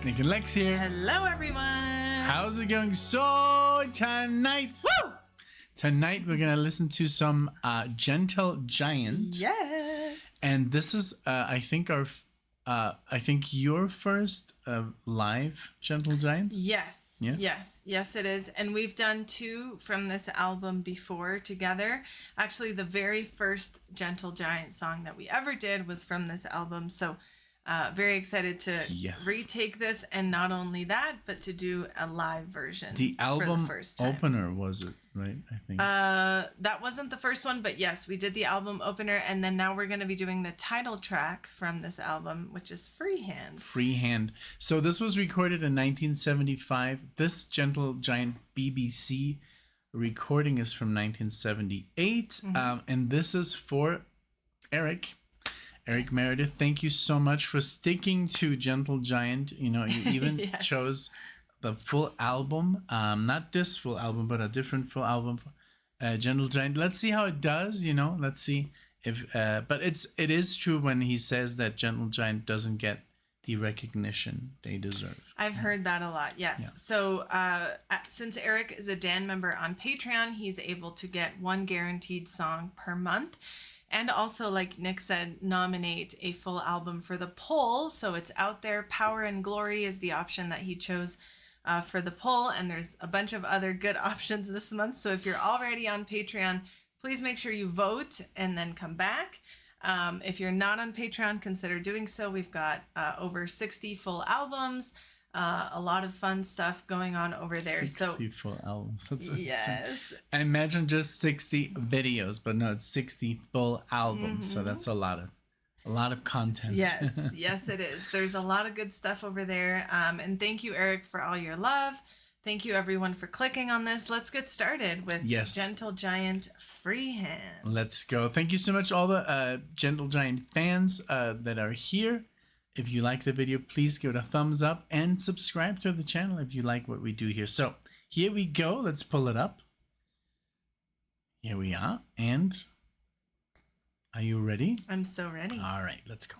Nick and Lex here. Hello, everyone. How's it going? So tonight, tonight we're gonna listen to some Gentle Giant. Yes. And this is, I think your first live Gentle Giant. Yes. Yeah? Yes, it is. And we've done 2 from this album before together. Actually, the very first Gentle Giant song that we ever did was from this album. So very excited to retake this. And not only that, but to do a live version. The album for the first time. opener, was it, right? I think. That wasn't the first one, but yes, we did the album opener. And then now we're going to be doing the title track from this album, which is Freehand. Freehand. So this was recorded in 1975. This Gentle Giant BBC recording is from 1978. Mm-hmm. And this is for Eric Meredith. Thank you so much for sticking to Gentle Giant. You know, you even chose the full album, not this full album, but a different full album for Gentle Giant. Let's see how it does. You know, let's see if. But it is true when he says that Gentle Giant doesn't get the recognition they deserve. I've heard that a lot. Yes. Yeah. So since Eric is a Dan member on Patreon, he's able to get 1 guaranteed song per month. And also, like Nick said, nominate a full album for the poll. So it's out there. Power and Glory is the option that he chose for the poll. And there's a bunch of other good options this month. So if you're already on Patreon, please make sure you vote and then come back. If you're not on Patreon, consider doing so. We've got over 60 full albums. A lot of fun stuff going on over there. 60 full albums. That's yes. I imagine just 60 videos, but no, it's 60 full albums. So that's a lot of content. Yes, yes, it is. There's a lot of good stuff over there. And thank you, Eric, for all your love. Thank you, everyone, for clicking on this. Let's get started with Gentle Giant Freehand. Let's go. Thank you so much, all the Gentle Giant fans that are here. If you like the video, please give it a thumbs up and subscribe to the channel if you like what we do here. So here we go. Let's pull it up. Here we are. And are you ready? I'm so ready. All right, let's go.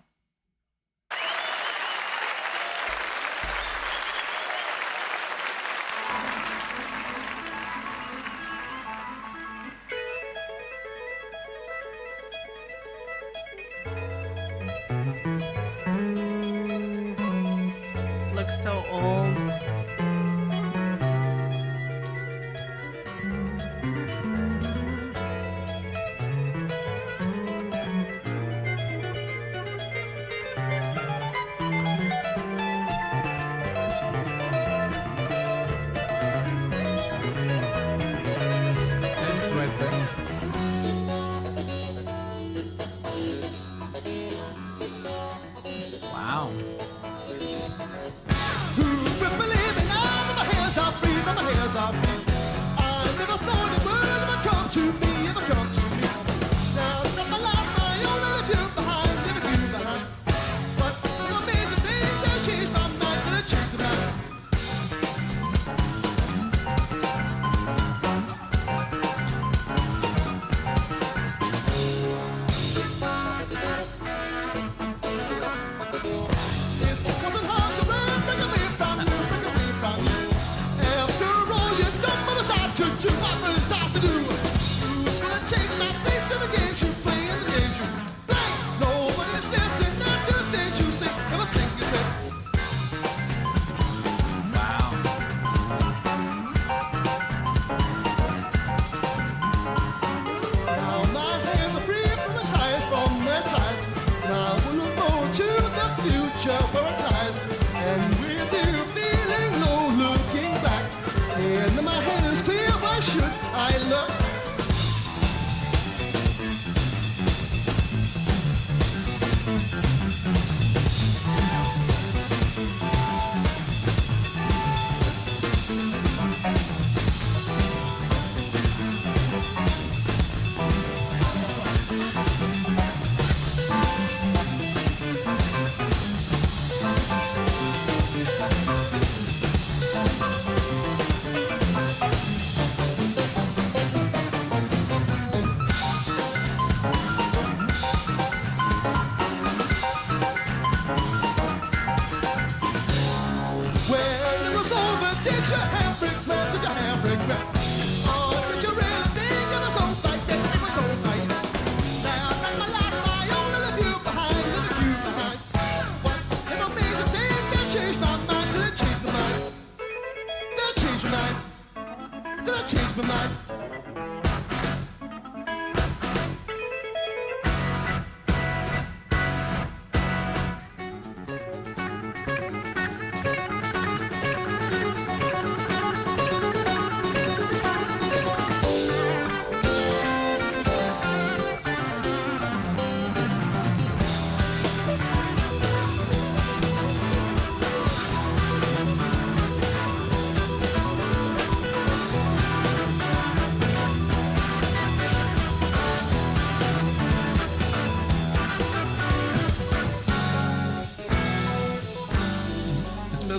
Looks so old. Let's sweat them. Wow. Who will believe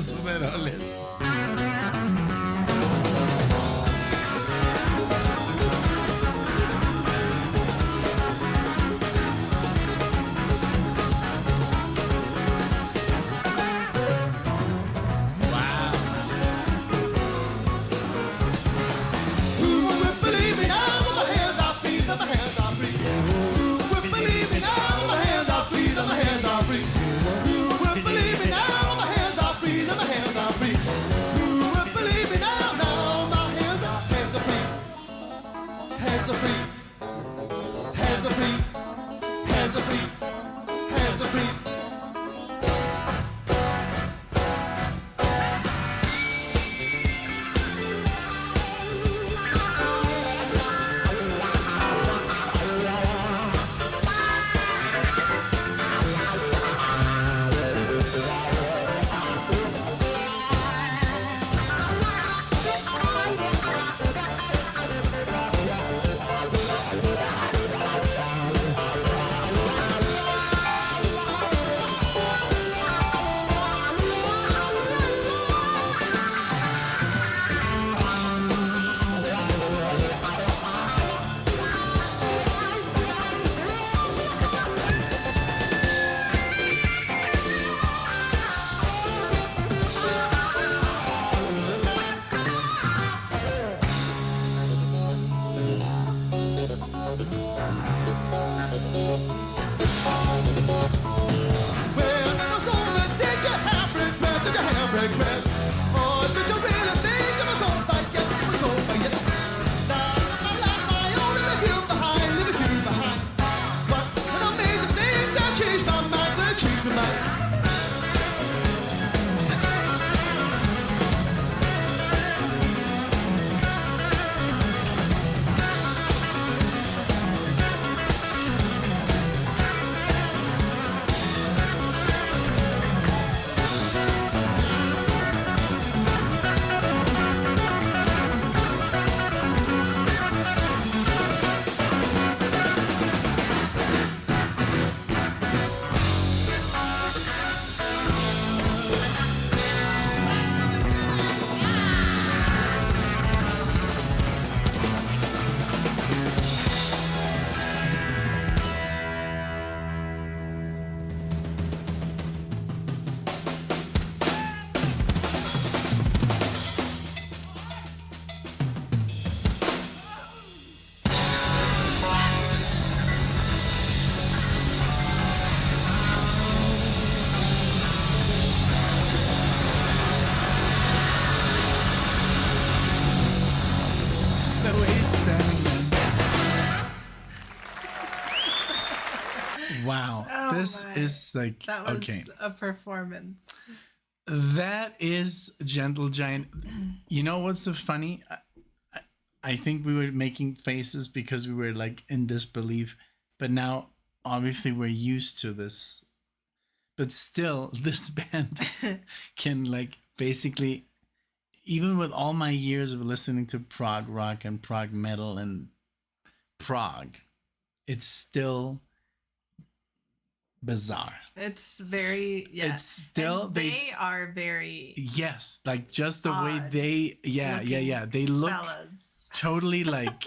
los overoles. Wow. Oh, this is like, that was okay. A performance. That is Gentle Giant. You know what's so funny? I think we were making faces because we were like in disbelief, but now obviously we're used to this. But still, this band can like basically, even with all my years of listening to prog rock and prog metal and prog, it's still bizarre. It's very, yeah. It's still, they are very, yes, like just the way they, they look fellas. Totally like,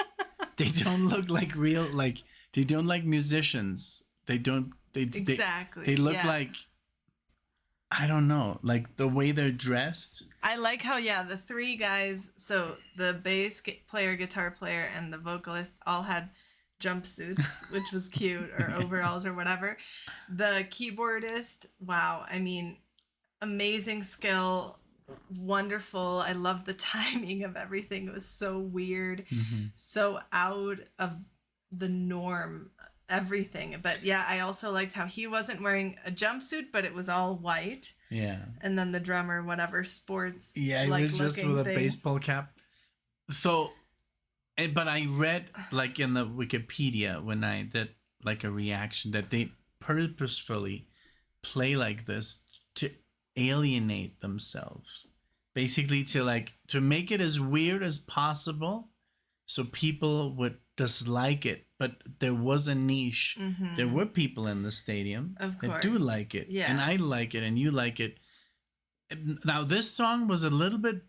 they don't look like real, like, they don't like musicians. They don't, exactly. They look like, I don't know, like the way they're dressed. I like how, the three guys, so the bass player, guitar player, and the vocalist all had jumpsuits, which was cute, or overalls or whatever. The keyboardist, wow, I mean, amazing skill, wonderful. I love the timing of everything. It was so weird, so out of the norm, everything. But I also liked how he wasn't wearing a jumpsuit, but it was all white. Yeah. And then the drummer, whatever, sports. Yeah, it was just with a baseball cap. So, but I read like in the Wikipedia when I did like a reaction that they purposefully play like this to alienate themselves, basically to make it as weird as possible so people would dislike it. But there was a niche. There were people in the stadium that do like it, and I like it, and you like it. Now this song was a little bit.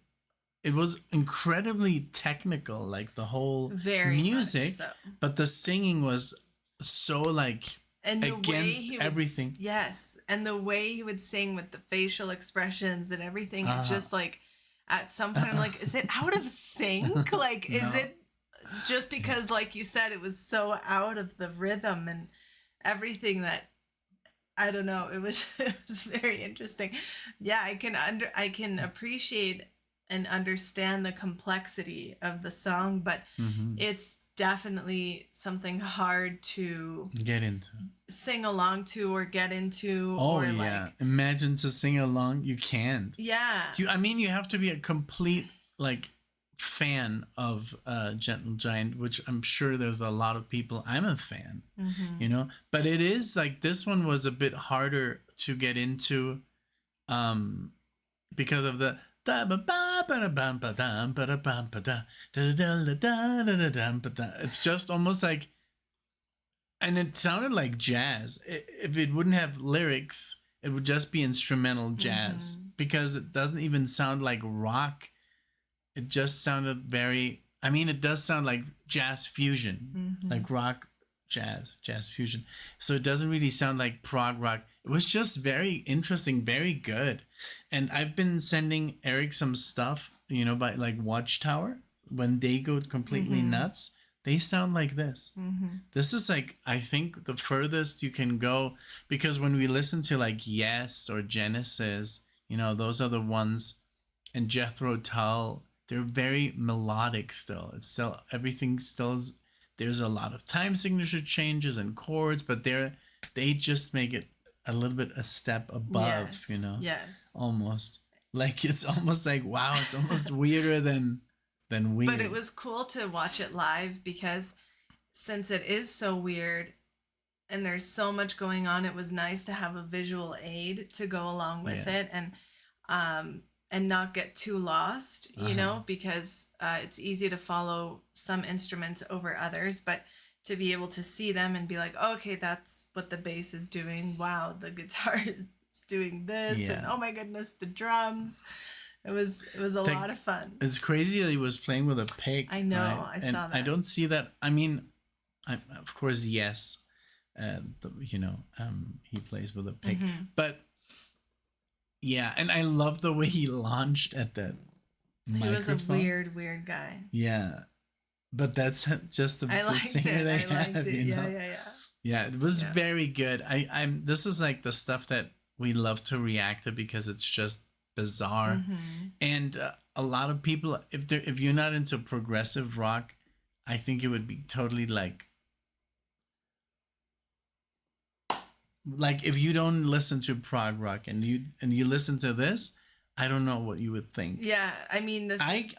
It was incredibly technical, like the whole Very music, much so. but the singing was so like And the against way everything. Yes, and the way he would sing with the facial expressions and everything, it's just like at some point I'm like, is it out of sync? Like, is it just because, like you said, it was so out of the rhythm and everything that I don't know. It was very interesting. Yeah, I can appreciate and understand the complexity of the song, but it's definitely something hard to get into, sing along to, or get into. Oh or yeah, like, imagine to sing along. You can't. Yeah. I mean, you have to be a complete like fan of Gentle Giant, which I'm sure there's a lot of people. I'm a fan, you know, but it is like this one was a bit harder to get into, because of the. It's just almost like, and it sounded like jazz. If it wouldn't have lyrics, it would just be instrumental jazz, because it doesn't even sound like rock. It just sounded very, I mean, it does sound like jazz fusion, like rock, jazz fusion. So it doesn't really sound like prog rock. It was just very interesting, very good. And I've been sending Eric some stuff, you know, by like Watchtower. When they go completely nuts, they sound like this. This is like, I think the furthest you can go, because when we listen to like Yes or Genesis, you know, those are the ones, and Jethro Tull, they're very melodic still. It's still, everything still is, there's a lot of time signature changes and chords, but they just make it a little bit a step above, you know? Yes. Almost. Like, it's almost like, wow, it's almost weirder than weird. But it was cool to watch it live, because since it is so weird and there's so much going on, it was nice to have a visual aid to go along with it, and not get too lost, you know, because it's easy to follow some instruments over others, but to be able to see them and be like, oh, okay, that's what the bass is doing. Wow, the guitar is doing this, and oh my goodness, the drums. It was a lot of fun. It's crazy that he was playing with a pick. I know, right? I saw that. I don't see that. I mean, of course, yes, you know, he plays with a pick, but yeah, and I love the way he launched at that microphone. He was a weird guy. Yeah, but that's just the singer they have. You know? Yeah, it was very good. I'm. This is like the stuff that we love to react to, because it's just bizarre, and a lot of people, if you're not into progressive rock, I think it would be totally like if you don't listen to prog rock and you listen to this, I don't know what you would think. Yeah, I mean, this. I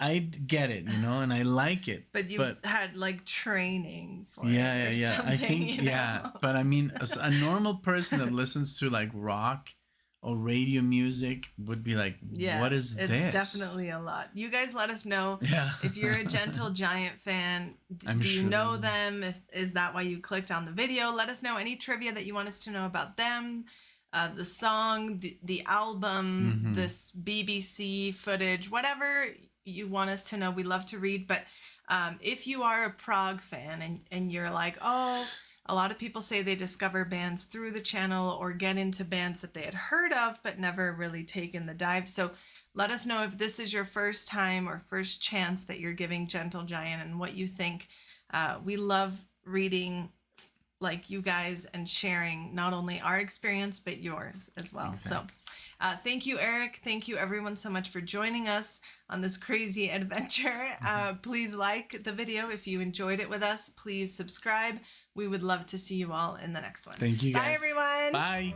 get it, you know, and I like it. But you've had like training for it. Yeah. I think, you know? But I mean, a normal person that listens to like rock or radio music would be like, what is this? It's definitely a lot. You guys let us know if you're a Gentle Giant fan. Do you know them? Is that why you clicked on the video? Let us know any trivia that you want us to know about them, the song, the album, this BBC footage, whatever you want us to know. We love to read. But if you are a prog fan and you're like, oh, a lot of people say they discover bands through the channel or get into bands that they had heard of but never really taken the dive. So let us know if this is your first time or first chance that you're giving Gentle Giant and what you think. We love reading like you guys and sharing not only our experience but yours as well. Exactly. So thank you, Eric. Thank you everyone so much for joining us on this crazy adventure. Please like the video if you enjoyed it with us. Please subscribe. We would love to see you all in the next one. Thank you, guys. Bye, everyone. Bye.